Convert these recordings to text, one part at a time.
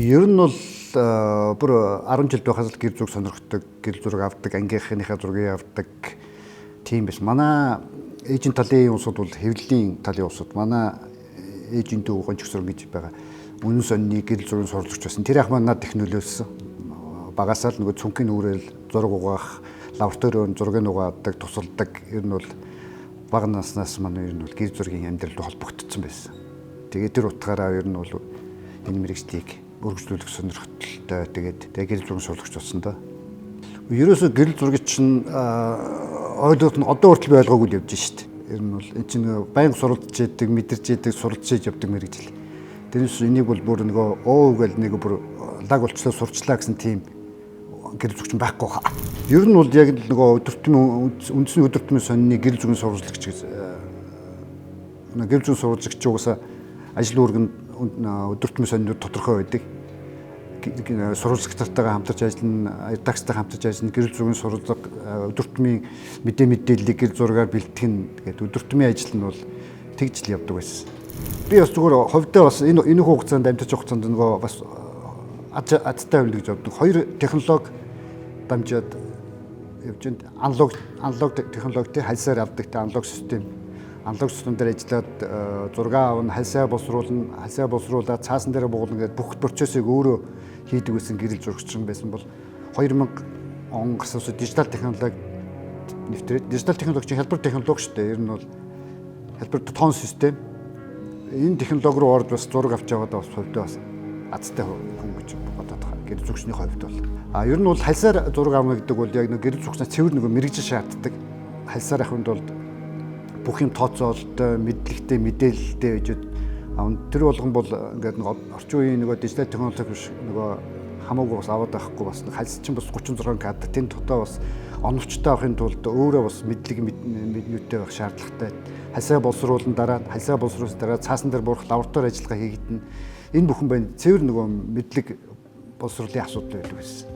Ер нь бол бүр 10 жил байхаас л гэр зураг сонирхдаг, гэр зураг авдаг, ангийнхныхаа зургийг авдаг тийм биш. Манай эйжент талын улсууд бол хэвлэлийн талын улсууд. Манай эйжент өвгөн ч гэж байгаа. Үнэн сонины гэр зургийн сурлагч байсан. Тэр ах маань над их нөлөөлсөн. Багасаа л нөгөө цүнхийн нүрэл зураг угаах, лабораторийн зургийг угаадаг, тусалдаг. Ер нь бол бага наснаас манай ер нь бол гэр зургийн амьдралд холбогдсон байсан. Тэгээд тэр утгаараа ер нь бол энэ мэргэжлийг өргөжлүүлэх сонирхолтой. Тэгээд гэрэл зургийн сурлагч болсон доо. Ерөөсөө гэрэл зургийг чинь ойлголт нь одоо хүртэл би ойлгоогүй л явж шít. Ер нь бол энэ чинь байнга суралцж яадаг, мэдэрч яадаг, суралцж явдаг мэргэжил. Тэрнээс энийг бол бүр нөгөө гэл нэг бүр лаг болчлоо сурчлаа гэсэн тийм гэрэл зургч байхгүй хаа. Ер нь бол яг нөгөө өдөртмөн үндэсний өдөртмөн сонины гэрэл зургийн сурвалжлагч гэсэн гэрэл зургийн сурвалжлагч угаасаа ажил үүргэнд өдөртмөн сонинууд тодорхой байдаг. Сурвалжлагчтайгаа хамтарч ажиллана, редакцтай хамтарч ажиллана, гэрэл зургийн сурвалжлага, өдөртмийн мэдээллийг гэрэл зургаар бэлтгэн. Тэгээд өдөртмийн ажил нь бол тэгж л явдаг байсан. Би бас зүгээр ховдоо бас энэ хугацаанд амьдарч байгаа хугацаанд нөгөө бас азтай хөвлөж явдаг. Хоёр технологи дамжаад явж байна. Аналог технологитой хальсаар авдаг аналог систем. Аналог систем дээр ажиллаад зураг авна, хальсаа боловсруулаад цаасан дээр буулна гэдэг бүх процессыг өөрөө хийдэг байсан гэрэл зурагч байсан бол 2000 он гарсан дижитал технологи нэвтрээд дижитал технологи чинь хэлбэр технологи шүү дээ. Ер нь бол хэлбэр тон систем. Энэ технологи руу орж бас зураг авч яваад бас хувьдаа бас азтай хүн гэж бодоод байгаа. Гэрэл зурагчны хувьд бол ер нь бол хальсаар зураг авна гэдэг бол яг нэг гэрэл зурагчнаа цэвэр нэг мэрэгжил шаарддаг. Хальсаар авахын тулд бүх юм тооцоололтой, мэдлэгтэй, мэдээлэлтэй гэж тэр болгон бол ингээд нэг орчин үеийн нөгөө дижитал технологи биш нөгөө хамаагүй бас аваад байхгүй бас хальс чинь бас 36 кадр тэнд дотоо бас оновчтой авахын тулд өөрөө бас мэдлэг мэднүүтэй байх шаардлагатай. Хальсаа боловсруулсан дараа цаасан дээр буурах лаборатори ажиллагаа хийгдэнэ. Энэ бүхэн байна. Цэвэр нөгөө мэдлэг боловсруулалтын асуудал байдаг гэсэн.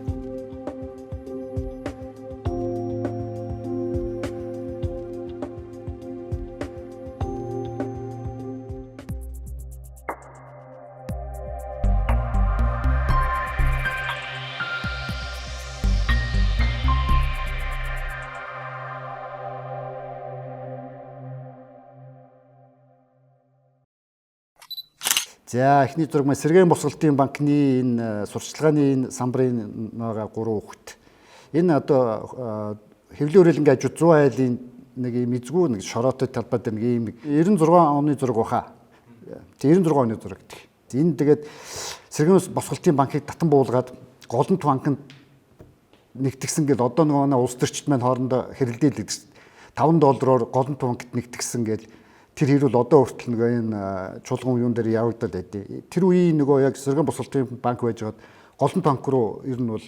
За эхний зураг маань Сэргээн босголтын банкны энэ сурчлагын энэ самбарын байгаа 3 хүүхэд. Энэ одоо хэвлэл үрэлэнгийн ажууд 100 айлын нэг юм эзгүй нэг шороотой талбай дээр нэг юм 96 оны зураг баха. 96 оны зураг гэх. Энэ тэгээд Сэргээн босголтын банкыг татан буулгаад Голомт банкнд нэгтгсэн гэл одоо нөгөө улс төрчид маань хоорондоо хэрэлдээлдэг. $5 Голомт банкт нэгтгсэн гэл тэр хэрүүл одоо хүртэл нөгөө энэ чуулган юун дээр явагдаад байдیں۔ Тэр үеийн нөгөө яг Сэргээн босголтын банк байжгаад Голомт банк руу ер нь бол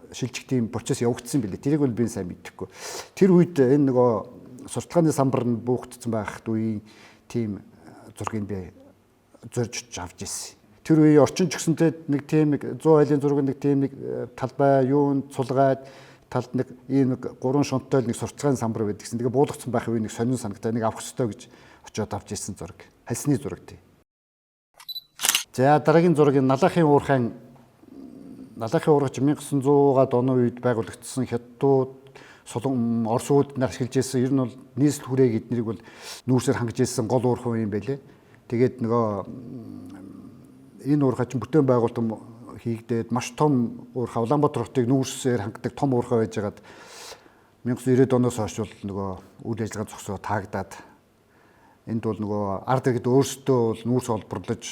шилжих тийм процесс явагдсан билээ. Тэрийг бол би сайн мэдэхгүй. Тэр үед энэ нөгөө сурталчилгааны самбар нь буухтсан байхад үеийн тийм зургийг би зорж авч ирсэн. Тэр үеийн орчин ч гэсэнтэй нэг тийм 100 айлын зураг нэг тийм нэг талбай юун цулгаад талд нэг ийм нэг 3 шунттай нэг сурталчилгааны самбар байдаг гэсэн. Тэгээ буулгацсан байх үе нэг сонин санагтай нэг авах ёстой гэж очиод авч ирсэн зураг. Хальсны зураг тий. За дараагийн зураг Налахын уурхайн 1900-аад оны үед байгуулагдсан Хятадууд, Оросууд нар ашиглаж ирсэн. Ер нь бол нийслэл хүрээг эднэрийг бол нүүрсээр хангаж ирсэн гол уурхай юм байлээ. Тэгээд нөгөө энэ уурхай чинь бүтээн байгуулалт хийгдээд маш том уурхай Улаанбаатар хотыг нүүрсээр хангадаг том уурхай байжгаад 1990-ад оноос хойш бол нөгөө үйл ажиллагаа зогсоо таагдаад энд бол нөгөө ард иргэд өөрсдөө бол нүүрс олборлож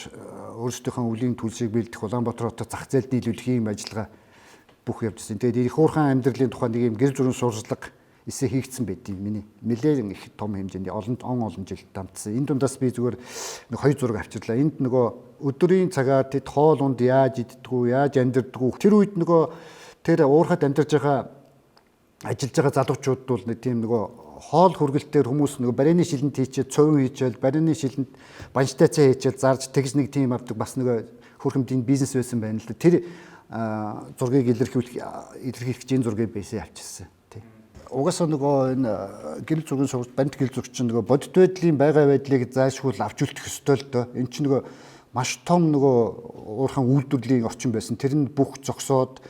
өөрсдийнхөө үлийн төлсийг бэлдэх Улаанбаатар хотод зах зээлд нийлүүлэх юм ажиллагаа бүх явжсэн. Тэгээд их уурхайн амьдралын тухай нэг юм гэр зургийн сурчлага эсэ хийгдсэн байдیں۔ Миний нэлээд их том хэмжээнд олон жил дамжсан. Энэ дундаас би зүгээр нэг 2 зураг авчирлаа. Энд нөгөө өдрийн цагаар тэд хоол унд яаж иддгүү, яаж амьдэрдгүү. Тэр үед нөгөө тэр уурхайд амьдарч байгаа ажиллаж байгаа залуучууд бол нэг тийм нөгөө хоол хүргэлтээр хүмүүс нөгөө барины шилэнд хийчээд цовин хийчээл барины шилэнд банштай цай хийчээд зарж тэгж нэг тийм авдаг бас нөгөө хөрхөмдийн бизнес байсан байна л да. Тэр зургийг илэрхийлэх гэж энэ зургийг бисээ авчирсан. Угаасаа нөгөө энэ гэрэл зургийн сургалт банд гэрэл зурагч чинь нөгөө бодит байдлын байгаа байдлыг заашгүй авч үлдэх ёстой л доо. Энд чинь нөгөө маш том нөгөө уурхайн үйлдвэрлэлийн орчин байсан. Тэр нь бүх зогсоод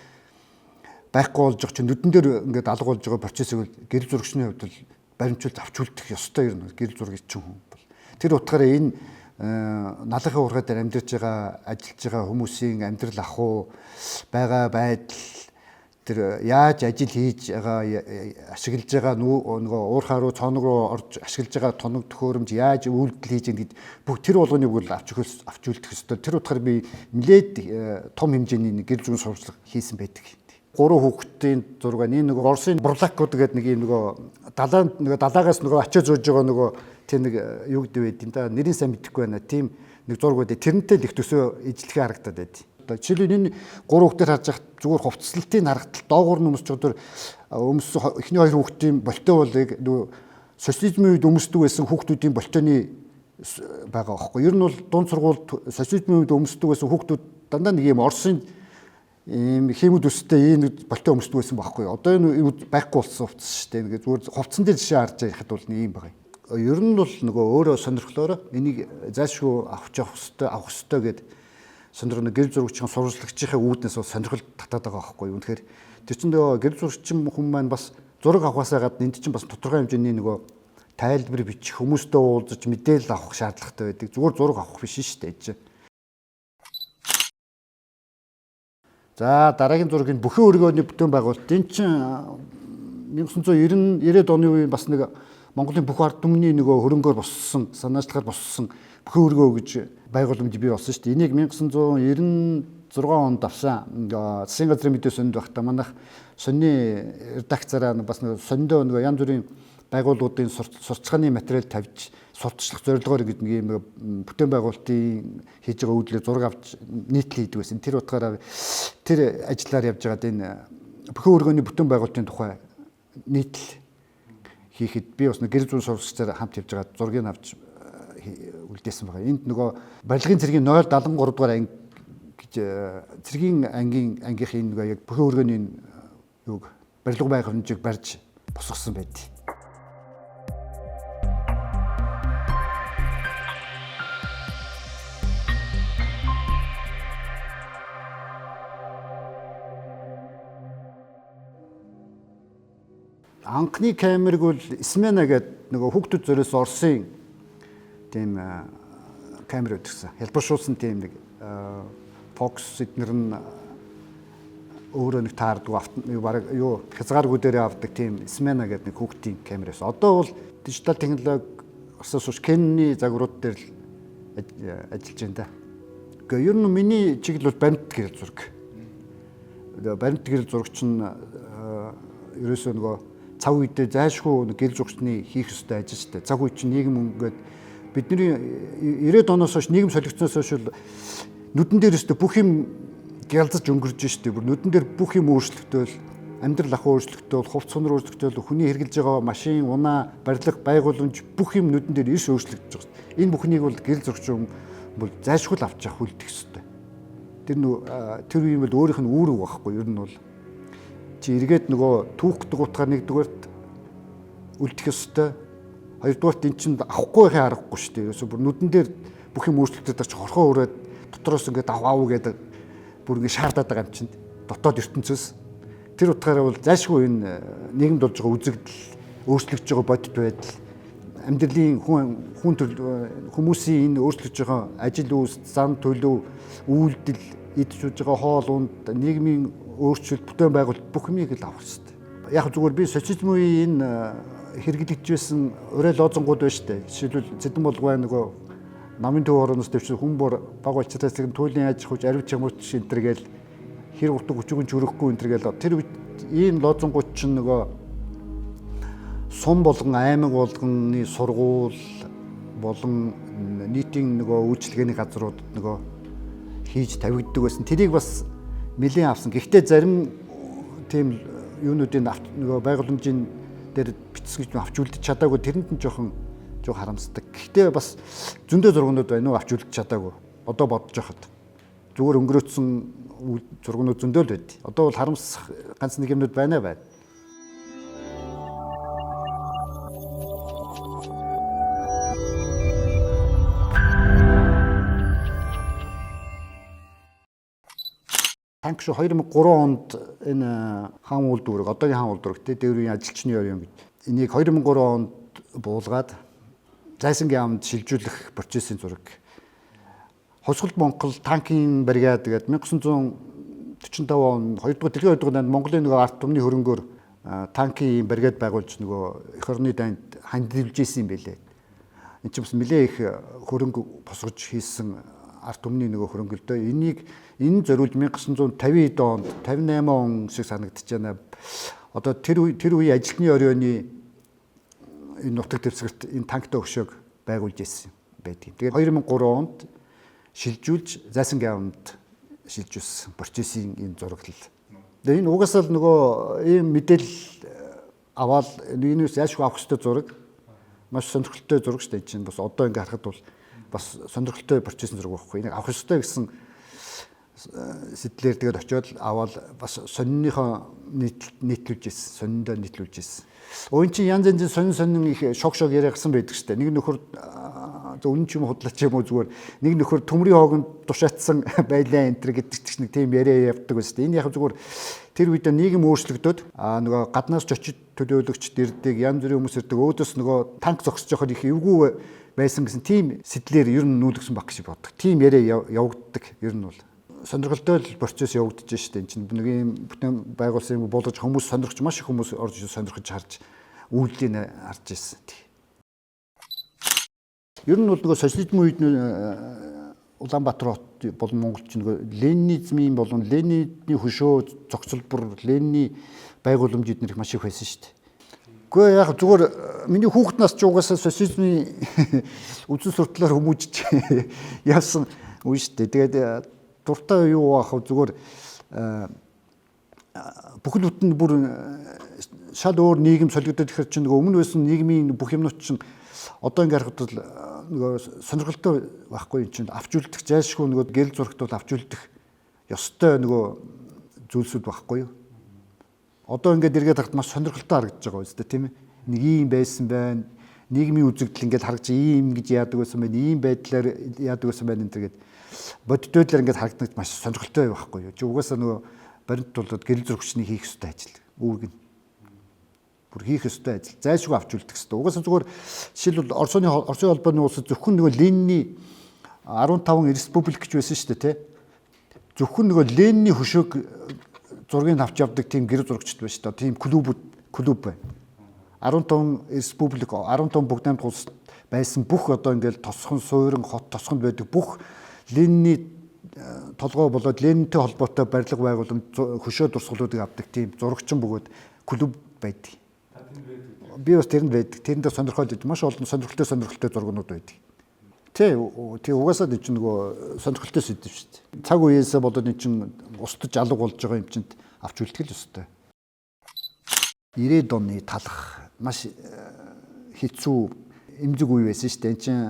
байхгүй болж байгаа чинь нүдэн дээр ингээд алга болж байгаа процессыг гэрэл зурагчны хувьд бол баримтжуулж авч үлдэх ёстой юм. Гэрэл зурагч хүн бол тэр утгаараа энэ налахын уурхай дээр амьдарч байгаа ажиллаж байгаа хүмүүсийн амьдрал ахуй байгаа байдал тэр яаж ажил хийж байгаа ашиглаж байгаа нөгөө уурхай руу цоног руу орж ашиглаж байгаа тоног төхөөрөмж яаж үйлдэл хийж байгаа гэд бүх тэр болгоныг бол авч үлдэх ёстой. Тэр утгаар би нэлээд том хэмжээний гэрэл зургийн сурвалжлага хийсэн байдаг. 3 хүүхдийн зураг нэг Оросын бурлакууд гэдэг нэг юм нөгөө далаагаас нөгөө ачаа зөөж байгаа нөгөө тэр нэг юу гэдэг вэ тийм да нэрийн сайн мэдэхгүй байна. Тийм нэг зураг байдаг. Тэрнтэй л их төсөө ижилхэн харагдаад байд. Жишээлбэл энэ 3 хүүхдээр харж байхад зүгээр хувцсалтын харагдал доогуур нь өмсч байгаа өмссөн эхний 2 хүүхдийн болтой болыг нөгөө социализмын үед өмсдөг байсан хүүхдүүдийн болтойны байгаа байхгүй. Ер нь бол дунд сургуульд социализмын үед өмсдөг байсан хүүхдүүд дандаа нэг юм Оросын ийм хэмэд үстэй энэ болтой өмсдөг байсан байхгүй. Одоо энэ байхгүй болсон хувцас шүү дээ. Ингээд зүгээр хувцсан дээр жишээ харж байхад бол нэг юм байгаа. Ер нь бол нөгөө өөрөө сонирхлоороо энийг зайлшгүй авах хэрэгтэй гэд сонирхно гэрэл зурагчийн сурвалжлагчийн үүднээс сонирхол татаад байгаа байхгүй юу. Тэгэхээр тэр чинь нөгөө гэрэл зурагчин хүмүүс маань бас зураг авахаасаа гадна энд чинь бас тодорхой хэмжээний нөгөө тайлбар бичих хүмүүстэй уулзаж мэдээлэл авах шаардлагатай байдаг. Зүгээр зураг авах биш шүү дээ. За дараагийн зургийн бүхэн өргөөний бүтээн байгуулалт энэ чинь 1990-90-ад оны үеийн бас нэг Монголын бүх ард түмний нөгөө хөрөнгөөр боссон, санаачлагаар боссон бүхэн өргөө гэж байгууламж бий болсон шүү дээ. Энийг 1996 онд авсан засгийн газрын мэдээ сонинд байхдаа манайх сонины редакцаараа бас нэг сониндоо нөгөө янз бүрийн байгууллагуудын сурталчилгааны материал тавьж сурталчлах зорилгоор гэдэг нэг юм бүтээн байгуулалтын хийж байгаа үйлдэлээр зураг авч нийтлэл хийдэг байсан. Тэр утгаараа тэр ажиллаар явж байгаад энэ бүхэн өргөөний бүтээн байгуулалтын тухай нийтлэл хийхэд би бас нэг гэрэл зургийн сурвалжчаар хамт явж байгаа зургийг авч үлдээсэн байгаа. Энд нөгөө барилгын цэргийн 073 дугаар анги гэж цэргийн ангийнхын нөгөө яг бүхэн өргөөний юг барилга байгууламжийг барьж босгосон байдаг. Анхны камерыг бол Смена гэдэг нөгөө хүүхдүүд зориулсан Оросын тийм камер өгсөн. Хялбаршуулсан тийм нэг фокус эднэр нь өөрөө нэг таардаг баг юу хязгааргүй дээрээ авдаг тийм Смена гэдэг нэг хүүхдийн камерээс. Одоо бол дижитал технологи өсөж Canon-ы загварууд дээр л ажиллаж байна да. Гэхдээ ер нь миний чиглэл бол баримт гэрэл зураг. Баримт гэрэл зурагч нь ерөөсөө нөгөө цаг үедээ зайлшгүй гэрэл зурагчны хийх ёстой ажил шүү дээ. Цаг үед чинь нийгэм ингээд бидний 90-ад оноос хойш нийгэм солигдсноос хойш нүдэн дээр өстө бүх юм гялзаж өнгөрж шүү дээ. Бүр нүдэн дээр бүх юм өөрчлөгдөөл, амьдрал ахуй өөрчлөгдөөл, хувц сунар өөрчлөгдөөл, хүний хэрглэж байгаа машин, унаа, барилга, байгууламж бүх юм нүдэн дээр эрс өөрчлөгдөж байгаа шүү дээ. Энэ бүхнийг бол гэрэл зурагч бол зайлшгүй авч явах үлдэх ёстой. Тэр үеийн бол өөрийнх нь үүрэг байхгүй. Ер нь бол чи эргээд нөгөө түүх дугуйтгаар нэгдүгээрт үлдэх ёстой. Хоёрдугаарт эн чинь авахгүй байхын аргагүй шүү дээ. Ерөөсө бүр нүдэн дээр бүх юм өөрчлөгдөж байгаа чи хорхоо өрөөд дотроос ингээд аваа гэдэг бүр ингээд шаардаад байгаа юм чинь дотоод ертөнцөөс. Тэр утгаараа бол зайлшгүй энэ нийгэмд болж байгаа үзэгдэл, өөрчлөгдөж байгаа бодит байдал, амьдралын хүмүүсийн энэ өөрчлөгдөж байгаа ажил үйлс, зам төлөв, үйлдэл, идэж ууж байгаа хоол унд, нийгмийн өөрчлөлт, бүтээн байгуулалт бүх юмыг л авах хэрэгтэй. Яг зүгээр би социализм үеийн энэ хэрэглэгдэж байсан урай лозунгууд байна шүү дээ. Жишээлбэл Цэдэн Булгай нөгөө намын төв орноос дэвшил хүмүүр баг улцаас туйлын аж ахуйч аривч ямарч энэ төр гээл хэр утга өчүүгэн чөрөхгүй энэ төр гээл тэр ийм лозунгууд чинь нөгөө сум болгон аймаг болгоны сургууль болон нийтийн нөгөө үйлчилгээний газруудад нөгөө хийж тавигддаг байсан. Тэрийг бас нэлийн авсан. Гэхдээ зарим тийм юунуудын нөгөө байгууламжийн дээр бичсэн гэж авч үлдэж чадаагүй тэрэнд нь жоохон харамсдаг. Гэхдээ бас зөндөө зургууд байна уу авч үлдэж чадаагүй. Одоо бодож байхад зүгээр өнгөрөөцсөн зургууд зөндөө л байд. Одоо бол харамсах ганц нэг юмнууд байна. Танк шүү 2003 онд энэ хаан үйлдвэрийг одоогийн хаан үйлдвэрийг дээврийн ажилчны орон гэж энийг 2003 онд буулгаад зайсангийн амд шилжүүлэх процессын зураг. Хосголт Монгол танкын бригад гэдэг 1945 он 2 дугаар дэлхийн 2 дугаар дайнд Монголын нөгөө ард түмний хөрөнгөөр танкын бригад байгуулж нөгөө эх орны дайнд хандивж исэн юм байлээ. Энд чинь бас нэлээ их хөрөнгө босгож хийсэн ард түмний нөгөө хөрөнгөлдөө энэ зориулж 1950 онд 58 он шиг санагдаж байна. Одоо тэр үеийн ажилтны оройны энэ нутаг дэвсгэрт энэ танктай өшөөг байгуулж ирсэн байдгийг. Тэгээд 2003 онд шилжүүлж зайсангийн амд шилжүүлсэн процессын энэ зураглал. Тэгээд энэ угаасаа л нөгөө ийм мэдээлэл аваад энэс яашгүй авах хэрэгтэй зураг. Маш сонирхолтой зураг шүү дээ. Чинь бас одоо ингээ харахад бол бас сонирхолтой процессын зураг байхгүй. Энийг авах хэрэгтэй гэсэн сэтлэр тэгээд очиод аваад бас сонирхныхоо нийтлүүлж ирсэн. Сониндоо нийтлүүлж ирсэн. Ууин чи янз янзын сонин их шок яриагсан байдаг шүү дээ. Нэг нөхөр үнэн ч юм худлаач юм уу зүгээр нэг нөхөр төмрийн хоогонд тушаацсан байлаа энэ гэдэг ч нэг тийм яриа явдаг байсан. Энэ яг зүгээр тэр үед нийгэм өөрчлөгдөд нөгөө гаднаас ч очиж төлөөлөгч дэрдэг янз бүрийн хүмүүс ирдэг. Өөдөөс нөгөө танк зогсож явахад их эвгүй байсан гэсэн тийм сэтлэр ер нь нүүлгсэн баг гэж боддог. Тийм яриа явагддаг ер нь бол сонирхолтой процесс явагдаж штэ. Энд чинь нэг юм бүтээн байгуулсан юм болгож хүмүүс сонирхож маш их хүмүүс орж сонирхож харж үйлдэлийг харж ирсэн. Ер нь бол нөгөө социализмын үед Улаанбаатар хот болон Монголч нөгөө ленинизмын болон Ленины хөшөө зохицолбор Ленины байгууламж эднэр их маш их байсан шүү дээ. Гэхдээ яг зүгээр миний хүүхэд нас ч угаасаа социализмын үдэн суртлаар хүмүүжиж яасан үе шүү дээ. Тэгээд дуртай юу аах зүгээр бүхэл бүтэн бүр шал өөр нийгэм солигдоод ихэр чинь нөгөө өмнө байсан нийгмийн бүх юмнууд чинь одоо ингээ харахад бол нөгөө сонирхолтой байхгүй юм чинь авч үлдэх зайлшгүй нөгөө гэрэл зурагт бол авч үлдэх ёстой нөгөө зүйлсүүд байхгүй юу. Одоо ингээд эргээд харахад маш сонирхолтой харагдаж байгаа үстэй тийм ээ. Нэг юм байсан байна. Нийгмийн үзэгдэл ингээд харагдаж ийм гэж яадаг байсан байна. Ийм байдлаар яадаг байсан байна энэ гэдэг боддоодлоор ингээд харагдаж маш сонирхолтой байхгүй юу. Чи угаасаа нөгөө баримт болоод гэрэл зурагчны хийх ёстой ажил. Үүрэг нь бүр хийх ёстой ажил. Зайлшгүй авч үлдэх ёстой. Угаасаа зүгээр жишээлбэл Оросын холбооны улсад зөвхөн нөгөө Ленины 15 республик гэж байсан шүү дээ тий. Зөвхөн нөгөө Ленины хөшөөг зургийг авч явдаг тийм гэр зурагчд байна шүү дээ. Тийм клуб байна. 15 республик 15 бүгд найрамд улс байсан бүх одоо ингээл тосхон суурин хот тосхонд байдаг бүх Ленины толгой болоод Ленинтэй холбоотой барилга байгууламж хөшөө дурсгалуудыг авдаг тийм зурагчин бөгөөд клуб байдаг. Би бас тэрэнд байдаг. Тэрэндээ сонирхол маш олон сонирхолтой зургууд байдаг. Тий угаасаа энэ чинь нөгөө сонирхолтой сэдв шүү дээ. Цаг үеэсээ болоод энэ чинь устж алга болж байгаа юм чинь авч үлдэх л ёстой. 90-ад оны талах маш хэцүү эмзэг үе байсан шүү дээ. Энд чинь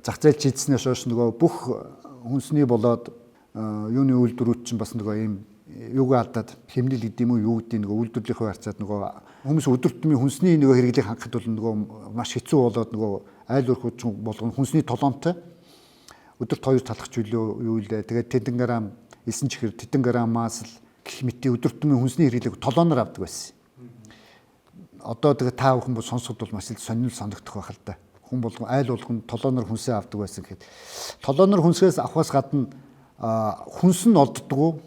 зах зээл чийдснээс хойш нөгөө бүх хүнсний болоод юуны үйлдвэрүүд чинь бас нөгөө ийм юуг алдаад хэмнэл гэдэг юм уу юу гэдэг нөгөө үйлдвэрлэлийн харьцаад нөгөө хүмүүс өдөр тутмын хүнсний нөгөө хэрэглийг хангахад бол нөгөө маш хэцүү болоод нөгөө айл өрхөж болгон хүнсний толгоонтой өдөрт 2 талах чөлөө юу илээ. Тэгээд тэдэн грамм элсэн чихэр тэдэн грамм масл гэх мэт өдөр тутмын хүнсний хэрэглийг толгооноор авдаг байсан. Одоо тэгээд та бүхэн бол сонсоход бол маш их сонирхол санагдах байх л да. Хүн болгон айл болгон толгооноор хүнсээ авдаг байсан гэхэд толгооноор хүнсээс авахаас гадна хүнс нь олддгоо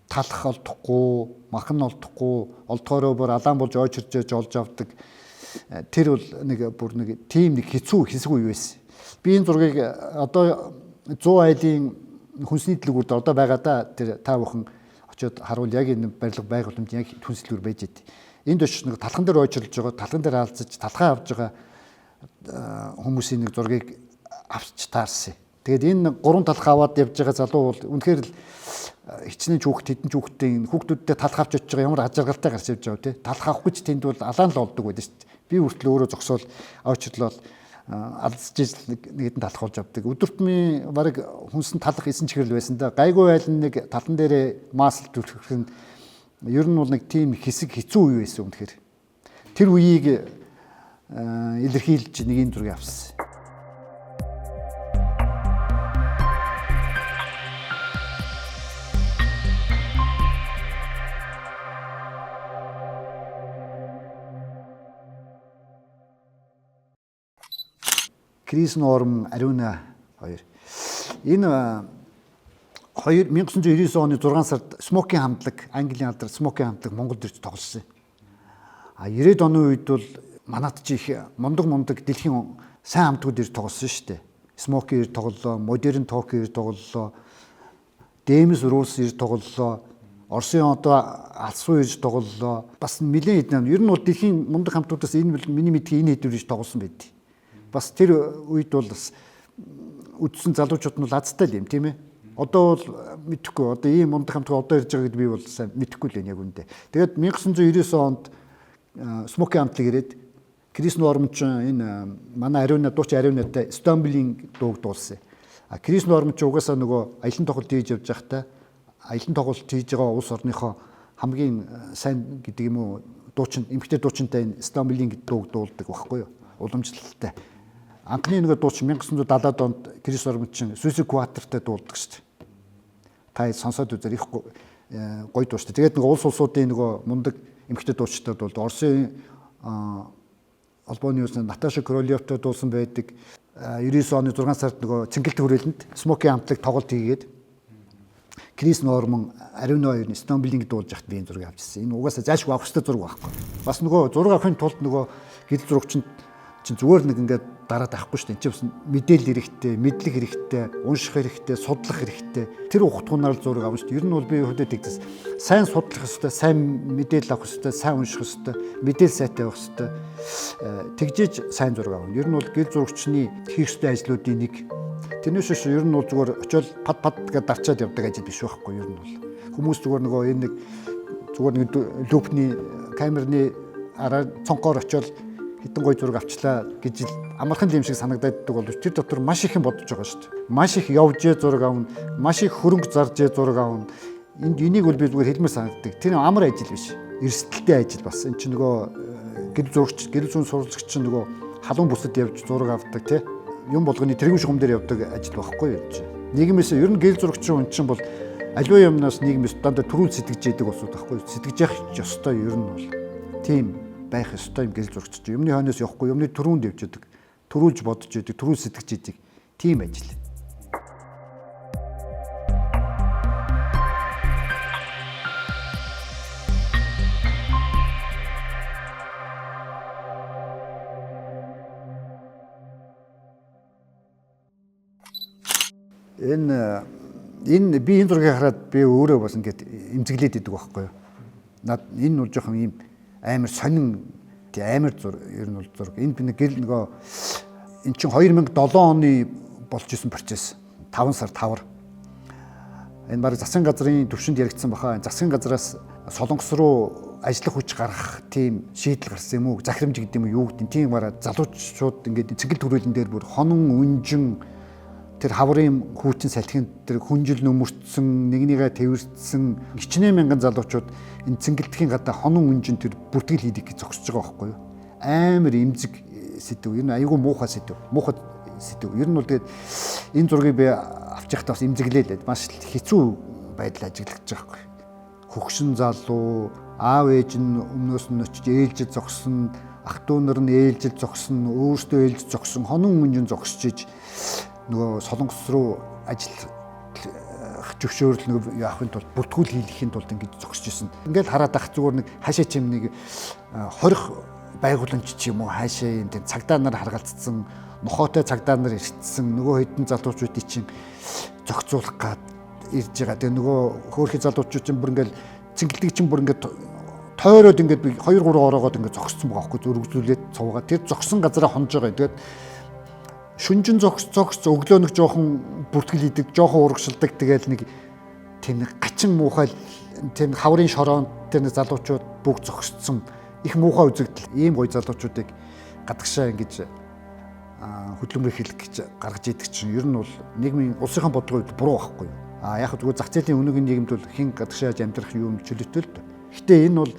талах олдохгүй, махан олдохгүй, олдохороо бүр алаан болж ойчирж олж авдаг. Тэр бол бүр нэг тийм нэг хэцүү хэсэг үе байсан. Би энэ зургийг одоо 100 айлын хүнсний дэлгүүрд одоо байгаа да. Тэр та бүхэн очиод харуул яг энэ барилга байгууламж яг хүнслэлгүүр байж идэв. Энд очиж нэг талхан дээр ойчирлж байгаа, талхан дээр алзаж, талхаа авж байгаа хүмүүсийн нэг зургийг авч таарсан. Тэгээд энэ 3 талх аваад явж байгаа залуу бол үнэхээр л хичнээн хүүхэд хэдэн хүүхдтэй хүүхдүүдтэй талх авч очиж байгаа ямар ажиргалтай гарч явж байгаа тий. Талх авах гэж тэнд бол алаан л олдог байдаг шүү дээ. Би хүртэл өөрөө зогсоол ойчлол алзж нэг хэдэн талх болж авдаг. Өдөртмийн барыг хүнсэн талх эсэн чихрэл байсан да. Гайгүй айлн нэг талан дээрээ масл түлхэх нь ер нь бол нэг тийм хэсэг хэцүү үе байсан үнэхээр. Тэр үеийг илэрхийлж нэг юм зургийг авсан. Крис Норм, Ариуна хоёр. Энэ 1999 оны 6 сард Смокийн хамтлаг, Английн алдар Смокийн хамтлаг Монголд ирж тоглосон. 90-ад оны үед бол манайд ч их мундаг дэлхийн сайн хамтгууд ирж тоглосон шүү дээ. Смоки ирж тоглолоо, Модерн Токио ирж тоглолоо, Дэмс Рус ирж тоглолоо, Оросын одоо Алсуу ирж тоглолоо. Бас нэлээд хэдэн ер нь бол дэлхийн мундаг хамтгуудаас энэ миний мэдхийн энэ хэдвэр ирж тоглосон байдгийг. Бас тэр үед бол бас үдсэн залуучууд нь азтай л юм тийм ээ. Одоо бол мэдэхгүй. Одоо ийм мундаг хамтгаа одоо ирж байгаа гэдээ би бол сайн мэдэхгүй л яг үндэ. Тэгээд 1999 онд Смоки хамтлаг ирээд Крис Норм ч энэ манай Ариуна дуучин Ариунатай Стамбулын дууг дуулсан. Крис Норм ч угаасаа нөгөө аялан тоглолт хийж явж байхдаа аялан тоглолт хийж байгаа улс орныхоо хамгийн сайн гэдэг юм уу дуучин эмэгтэй дуучинтай энэ Стамбулын дууг дуулдаг байхгүй юу? Уламжлалтай. Анхны нөгөө дуучин 1970-ад онд Крис Норм ч Сүси Кватертай дуулдаг шүү дээ. Та сонсоод үзэр их гоё дууштай. Тэгээд нөгөө улсуудын нөгөө мундаг эмэгтэй дуучтай бол Оросын Албаны улсын Наташа Королевтой дуулсан байдаг. 99 оны 6 сард нөгөө цэнгэлт хүрээлэнд Смоки хамтлаг тоглолт хийгээд Крис Нормон Ариуна хоёрын Стамбулын дуулж яхад би энэ зургийг авчихсан. Энэ угаасаа заашгүй авах хэрэгтэй зураг байхгүй. Бас нөгөө зураг авахын тулд нөгөө гидэл зурагч чинь зүгээр нэг ингээд дараад авахгүй шүү дээ. Энд чинь мэдээлэл хэрэгтэй, мэдлэг хэрэгтэй, унших хэрэгтэй, судлах хэрэгтэй. Тэр ухтгунаар л зураг авна шүү дээ. Ер нь бол би хөдөө тэгдэс. Сайн судлах хэрэгтэй, сайн мэдээлэл авах хэрэгтэй, сайн унших хэрэгтэй, мэдээлэл сайтай авах хэрэгтэй. Тэгжээж сайн зураг авна. Ер нь бол гидэл зурагчны хийх ёстой ажлуудын нэг. Тэрнээс биш ер нь бол зүгээр очиод пад гэдээ дарчаад явдаг ажил биш байхгүй ер нь бол. Хүмүүс зүгээр нөгөө энэ нэг зүгээр нэг лупны камерны араа цонхоор очиод хэдэн гой зураг авчлаа гэж амархан юм шиг санагдаад боловч тэр дотор маш их юм бодож байгаа шүү дээ. Маш их явжээ зураг авна, маш их хөрөнгө заржээ зураг авна. Энийг бол би зүгээр хэлмээр санагддаг. Тэр амар ажил биш. Эрсдэлтэй ажил бас. Энд чинь нөгөө гидэл зурагч, гидэл зүүн сурвалжлагч чинь нөгөө халуун бүсэд явж зураг авдаг тий. Юм болгоны тэрэгүн шугам дээр явдаг ажил байхгүй юу гэж. Нийгэмээс ер нь гэрэл зурагчийн хүн чинь бол аливаа юмнаас нийгэмээс дандаа төрүүл сэтгэж яадаг усуд байхгүй юу. Сэтгэж явах ёстой ер нь бол. Тийм байх ёстой юм гэрэл зурагч чинь. Юмны хойноос явахгүй, юмны төрүүнд явж яадаг. Төрүүлж бодож яадаг, төрүүл сэтгэж яадаг. Тийм ажил. Энэ би энэ зургийг хараад би өөрөө бас ингээд эмзэглээд идэг байхгүй юу. Наад энэ бол жоохон ийм амар сонин амар зураг ер нь бол зураг. Энэ би нэг гэрэл нөгөө эн чинь 2007 оны болж исэн процесс. 5 сар 5-ар. Энэ баг засгийн газрын төвшөнд яригдсан баха. Засгийн газраас Солонгос руу ажиллах хүч гаргах тийм шийдэл гарсан юм уу? Захирамж гэдэг юм уу? Юу гэдэг тийм бараа залуучууд ингээд цэгэл төрөлн дээр бүр хонон үнжин тэр хаврын хүүчин салхинд тэр хүнжил нөмөрцсөн нэгнийгээ тэрвэрсэн хичнээн мянган залуучууд энэ цэнгэлдэхийн гадаа хонон үнжин тэр бүртгэл хийдэг гэж зогсож байгаа байхгүй юу? Амар эмзэг сэдв. Ер нь айгүй муухай сэдв. Муухай сэдв. Ер нь бол тэгээд энэ зургийг би авч явахдаа бас эмзэглээлээ. Маш хэцүү байдал ажиглаж байгаа байхгүй. Хөгшин залуу, аав ээж нь өмнөөс нь очиж ээлжид зогсон, ах дүү нар нь ээлжид зогсон, өөртөө ээлжид зогсон, хонон үнжин зогсож иж нөгөө Солонгос руу ажиллах зөвшөөрөл нөгөө яахын тулд бүртгүүл хийхин тулд ингэж зогсож исэн. Ингээл хараад ах зүгээр нэг хаашаа чим нэг хорих байгууламж ч юм уу хаашаа энэ цагдаа нар харгалцсан, нохоотой цагдаа нар ирсэн, нөгөө хэдэн залуучуудыг чинь зохицуулах гад ирж байгаа. Тэгээ нөгөө хөөрхий залуучууд чинь бүр ингээл цэнгэлдэг чинь бүр ингээд тойроод ингээд би 2 3 ороогоод ингээд зогссон байгаа байхгүй зүргзүүлээд цувгаа. Тэр зогсон газараа хонж байгаа. Тэгээд шүнжин зогс өглөө нэг жоохон бүртгэл хийдэг, жоохон урагшилдаг. Тэгээл нэг тийм гачин муухай тийм хаврын шороонд тэр залуучууд бүгд зогссон. Их муухай үзэгдэл. Ийм гоё залуучуудыг гадагшаа ингэж хөдөлмөрийг хэлэх гэж гаргаж идэг чинь ер нь бол нийгмийн улсынхаа бодлогын хувьд буруу байхгүй юу? Яг зүгээр зах зээлийн өнөгийн нийгэмд бол хин гадагшааж амьдрах юм чөлөөтэй л дээ. Гэтэ энэ бол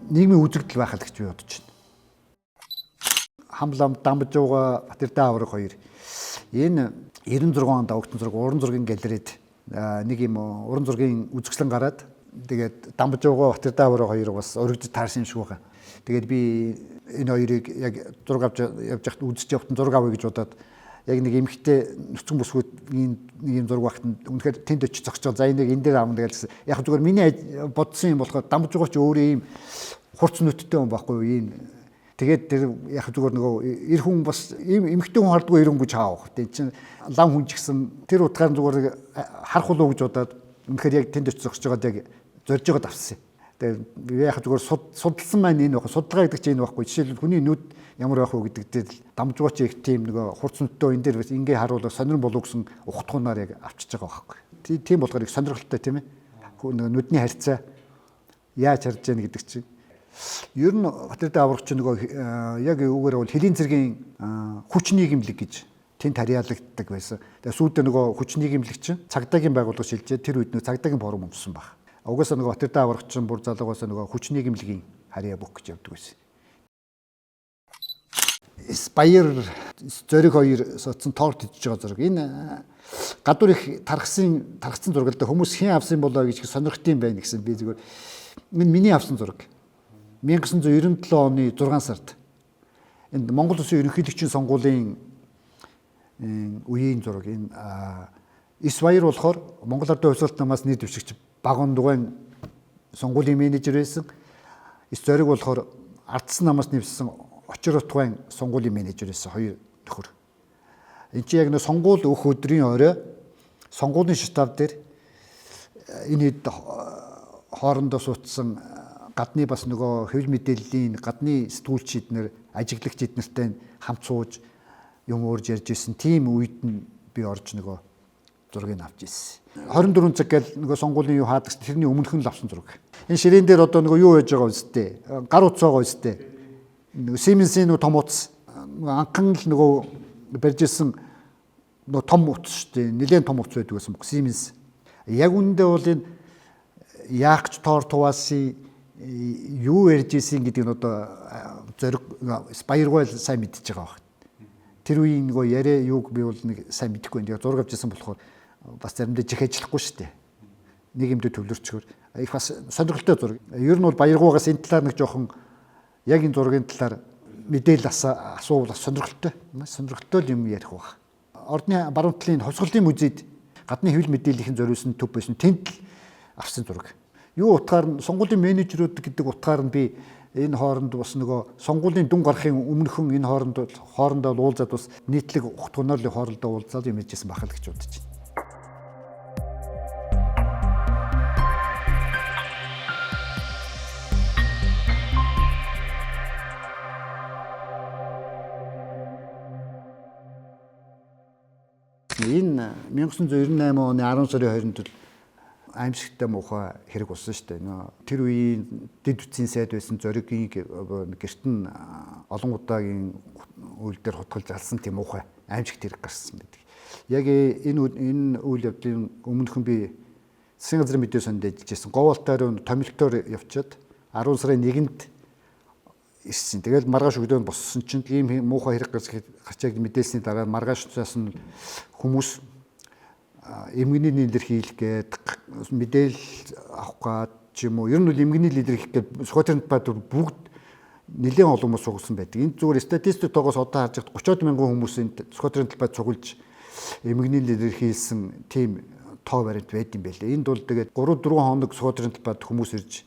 нийгмийн үзэгдэл байх л гэж би бодож байна. Хамлам Дамжууга Батэрдээ авраг хоёр. Энэ 96 онд огтон зураг уран зургийн галерейд нэг юм уран зургийн үзэсгэлэн гараад тэгээд Дамжууга Батэрдээ авраг хоёр бас өргөж таарсан юм шиг байна. Тэгээд би энэ хоёрыг яг зураг авч явж байхад үзэж явахад зураг авъя гэж бодоод яг нэг эмхтэй нүцгэн бүсгүүд нэг юм зураг багт үнэхээр тэнд очиж зогсож байгаа. За энийг энэ дээр аавна гэсэн. Яг зүгээр миний бодсон юм болохоор дамж байгаа ч өөрөө ийм хурц нүдтэй хүн байхгүй юу энэ. Тэгээд тэр яг зүгээр нөгөө эр хүн бас ийм эмхтэй хүн хардггүй ирэнгүү чаав. Тэг чинь лам хүн ч гэсэн тэр утгаар зүгээр харах уу гэж бодоод үнэхээр яг тэнд очиж зогсож байгаад яг зорж байгаад авсан. Тэгээд яг зүгээр судалсан маань энэ байхгүй. Судалгаа гэдэг чинь энэ байхгүй. Жишээлбэл хүний нүд ямар байх вэ гэдэг дээр дамжууч их тийм нөгөө хурц нүдтэй энэ дээр бас ингээ харуулах сонирн болов гэсэн ухтгуунаар яг авчиж байгаа байхгүй. Тийм болохоор их сонирхолтой тийм ээ. Нүдний харьцаа яаж харж яах гэдэг чинь ер нь Батэрдээ аврагч нөгөө яг үүгээр бол хэлийн цэргийн хүч нийгэмлэг гэж тэнд харьяалагддаг байсан. Тэгээ сүүлдээ нөгөө хүч нийгэмлэг чинь цагдаагийн байгууллага шилжээд тэр үед нөгөө цагдаагийн форум өмссөн баг. Угаасаа нөгөө Батэрдээ аврагч бүр залуугаас нөгөө хүч нийгэмлэгийн харьяа бүх гэж явдаг байсан. Баяр зориг хоёр соцсон торт идж байгаа зураг. Энэ гадуур их тархсан зураг л да хүмүүс хэн авсан болоо гэж сонирхтiin байна гэсэн би зүгээр энэ миний авсан зураг. 1997 оны 6 сард энд Монгол Улсын ерөнхийлөгчийн сонгуулийн үеийн зураг. Энэ Эс Баяр болохоор Монгол Ардын хувьсгалт намаас нийт дэвшигч Багуун дугайн сонгуулийн менежер байсан. Эс зориг болохоор Ардсан намаас нэвссэн Очир утгайн сонгуулийн менежер байсан хоёр нөхөр. Энд чи яг нэг сонгуул өөх өдрийн орой сонгуулийн штаб дээр энэ хэд хоорондоо суудсан гадны бас нөгөө хэвлэл мэдээллийн гадны сэтгүүлчид нэр ажиглагч эднэртэй хамт сууж юм уурж ярьж исэн тийм үед нь би орж нөгөө зургийг авч ирсэн. 24 цаг гэл нөгөө сонгуулийн юу хаадаг тэрний өмнөхөн л авсан зураг. Энэ ширээн дээр одоо нөгөө юу яаж байгаа үстэй гар утас байгаа үстэй. Нөгөө Siemens-ийн нөгөө том утас анхан л нөгөө барьж исэн нөгөө том утас шүү дээ. Нэлээд том утас байдаг гэсэн баг Siemens. Яг үүндээ бол энэ яахч тоор туваасын юу ярьж исэн гэдэг нь одоо зориг баяргуйл сайн мэдчихэж байгаа баг. Тэр үеийн нөгөө яриа юуг би бол нэг сайн мэдэхгүй байна. Зураг авч ирсэн болохоор бас заримдаа жих ажиллахгүй шүү дээ. Нэг юмдээ төвлөрчгөр их бас сонирхолтой зураг. Ер нь бол баяргуугаас энэ талаар нэг жоохон яг энэ зургийн талаар мэдээлэл асуувал сонирхолтой. Сонирхолтой юм ярих баг. Ордны баруун талын хувьсгалын музейд гадны хэвлэл мэдээллийн зориулсан төв байсан. Тэнд л авсан зураг. Юу утгаар нь сонгуулийн менежерүүд гэдэг утгаар нь би энэ хооронд бас нөгөө сонгуулийн дүн гарахын өмнөхөн энэ хоорондоо уулзаад бас нийтлэг ухтгунаар л хоорондоо уулзаад юм ярьжсэн бахал гэж бодож байна. Энэ 1998 оны 10 сарын 20-нд аимшигтай муухай хэрэг болсон шүү дээ. Тэр үеийн дэд үтсийн сайд байсан зоригийн гэрт нь олон удаагийн үйл дээр хутгалж алсан тийм муухай аимшигт хэрэг гарсан байдаг. Яг энэ үйл явдлын өмнөхөн би засгийн газрын мэдээ сонд ажиллаж байсан. Говьолтоор томилтоор явчаад 10 сарын 1-нд ирсэн. Тэгэл маргааш өглөө боссон чинь ийм муухай хэрэг гарчааг мэдээлсний дараа маргаашаас нь хүмүүс эмгэний лидер хийх гээд мэдээлэл авах гад ч юм уу ер нь бол эмгэний лидер хийх гээд Сүхбаатарын баатар бүгд нэлээд олон хүмүүс сугсан байдаг. Энд зүгээр статистик тоогоос одоо харж 30 мянган хүмүүс энд Сүхбаатарын талбайд цуглаж эмгэний лидер хийсэн тийм тоо баримт байд юм байлээ. Энд бол тэгээд 3-4 хоног Сүхбаатарын талбайд хүмүүс ирж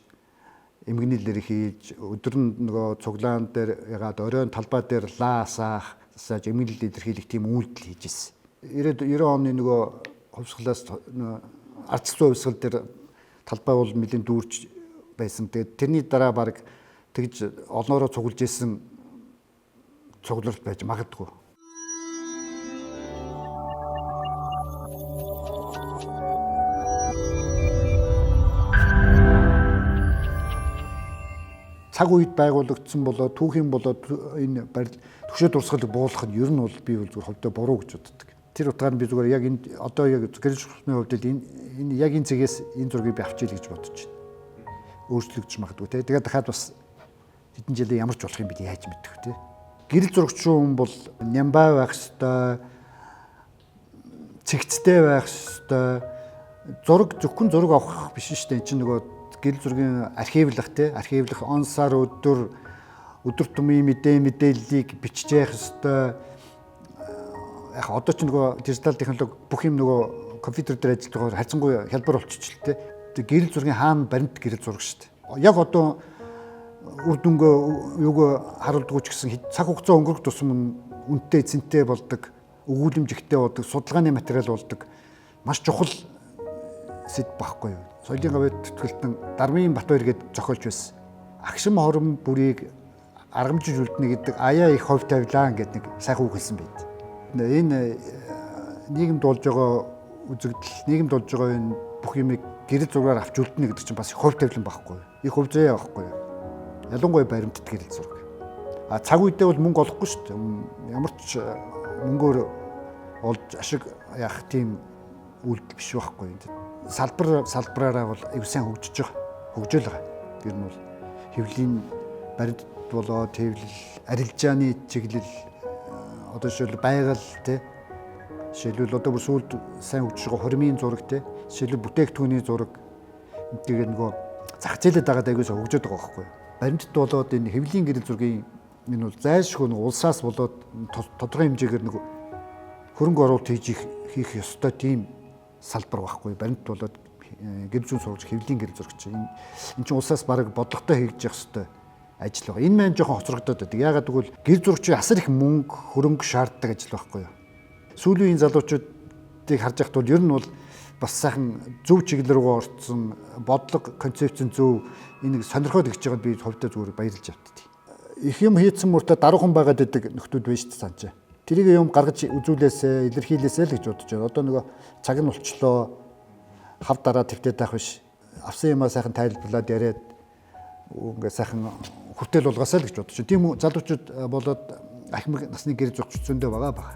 эмгэний лидер хийж өдөр нь нөгөө цуглаан дээр ягаад оройн талбай дээр лаасаах саж эмгэний лидер хийх тийм үйлдэл хийж ирсэн. 90 оны нөгөө хувьсгалаас ардчилсан хувьсгал дээр талбай бол нэлийн дүүрч байсан. Тэгээд тэрний дараа баг тэгж олноороо цуглаж исэн цуглалт байж магадгүй. Цаг үед байгуулагдсан болоо түүхийн болоо энэ төвшөө дурсгалыг буулгах нь ер нь бол би бол зөвхөн хөвдөө буруу гэж боддог. Тэр утгаар нь би зүгээр яг энэ одоо яг гэрэл шүхний хувьд энэ яг энэ цэгээс энэ зургийг би авчийл гэж бодож байна. Өөрчлөгдөж магадгүй те. Тэгээд дахиад бас хэдэн жилийн ямар ч болох юм бид яаж мэдэх вэ те. Гэрэл зурагч хүн бол нямбай байх ёстой, цэгцтэй байх ёстой. Зураг зөвхөн зураг авах биш шүү дээ. Энд чинь нөгөө гэрэл зургийн архивлах те. Архивлах он сар өдөр өдөр тутмын мэдээллийг бичиж яах ёстой. Яг одоо ч нөгөө дижитал технологи бүх юм нөгөө компьютер дээр ажиллаж байгаа хайцангуй хялбар болчихчих л те. Тэг гэрэл зургийн хаана баримт гэрэл зураг шүү дээ. Яг одоо үр дүнгээ юуг харуулдаг ч гэсэн цаг хугацаа өнгөрөх тусам үнэтэй эзэнтэй болдог, өгүүлэмж ихтэй болдог, судалгааны материал болдог. Маш чухал сэдв байхгүй юу. Соёлын гавьяа тэтгэлтэн Дармын Батбаяр гээд зохиолж байсан. Агшин хором бүрийг аргамжиж үлдэнэ гэдэг аяа их ховь тавилаа гэдэг нэг сайхан үг хэлсэн байд. Энэ нийгэмд болж байгаа үзэгдэл, нийгэмд болж байгаа энэ бүх юмыг гэрэл зургаар авч үлдэнэ гэдэг чинь бас их ховь тавилан байхгүй юу. Их хөв зөө байхгүй юу. Ялангуяа баримтат гэрэл зураг. А цаг үедээ бол мөнгө олохгүй шүү дээ. Ямар ч мөнгөөр олж ашиг яах тийм үйлдэл биш байхгүй юу. Салбараараа бол аюу сайн хөгжиж байгаа. Хөгжөөл байгаа. Тэр нь бол хэвлийн баримт болоо тэвлэл, арилжааны чиглэл одоо жишээл байгаль те. Жишээлбэл одоо бүр сүүлд сайн хөгжиж байгаа хормын зураг те. Жишээлбэл бүтээгдэхүүний зураг. Тэгээд нөгөө зах зээлэд дагаад аюу сайн хөгжөөд байгаа байхгүй юу. Баримтат болоод энэ хэвлийн гэрэл зургийн энэ бол зайлшгүй нэг улсаас болоод тодорхой хэмжээгээр нэг хөрөнгө оруулалт хийх ёстой тийм салбар байхгүй. Баримт болоод гэрэл зүйн сурвалж хэвлийн гэрэл зурагч. Энэ чинь улсаас бараг бодлоготой хийж явах ёстой ажил байгаа. Энэ маань жоохон хоцрогдоод байдаг. Яагаад гэвэл гэрэл зурагчийн асар их мөнгө, хөрөнгө шаарддаг ажил байхгүй юу. Сүүлийн залуучуудыг харж байхад бол ер нь бол бас сайхан зөв чиглэл рүү орсон бодлого, концепцийн зөв энийг сонирхоод игж байгаад би хувьдаа зүгээр баярлж явддаг. Их юм хийцэн мөртөө даруухан байгаад байдаг нөхдүүд байж та санаж. Тэрийг юм гаргаж үзүүлээсэ, илэрхийлээсэ л гэж бодож байна. Одоо нөгөө цаг нь болчлоо. Хав дараа твтээд байх биш. Авсан юмаа сайхан тайлбарлаад яриад ингээ сайхан хүртэл болгоосаа л гэж бодож байна. Тийм залуучууд болоод ахмад насны гэр зургч зөндөө байгаа.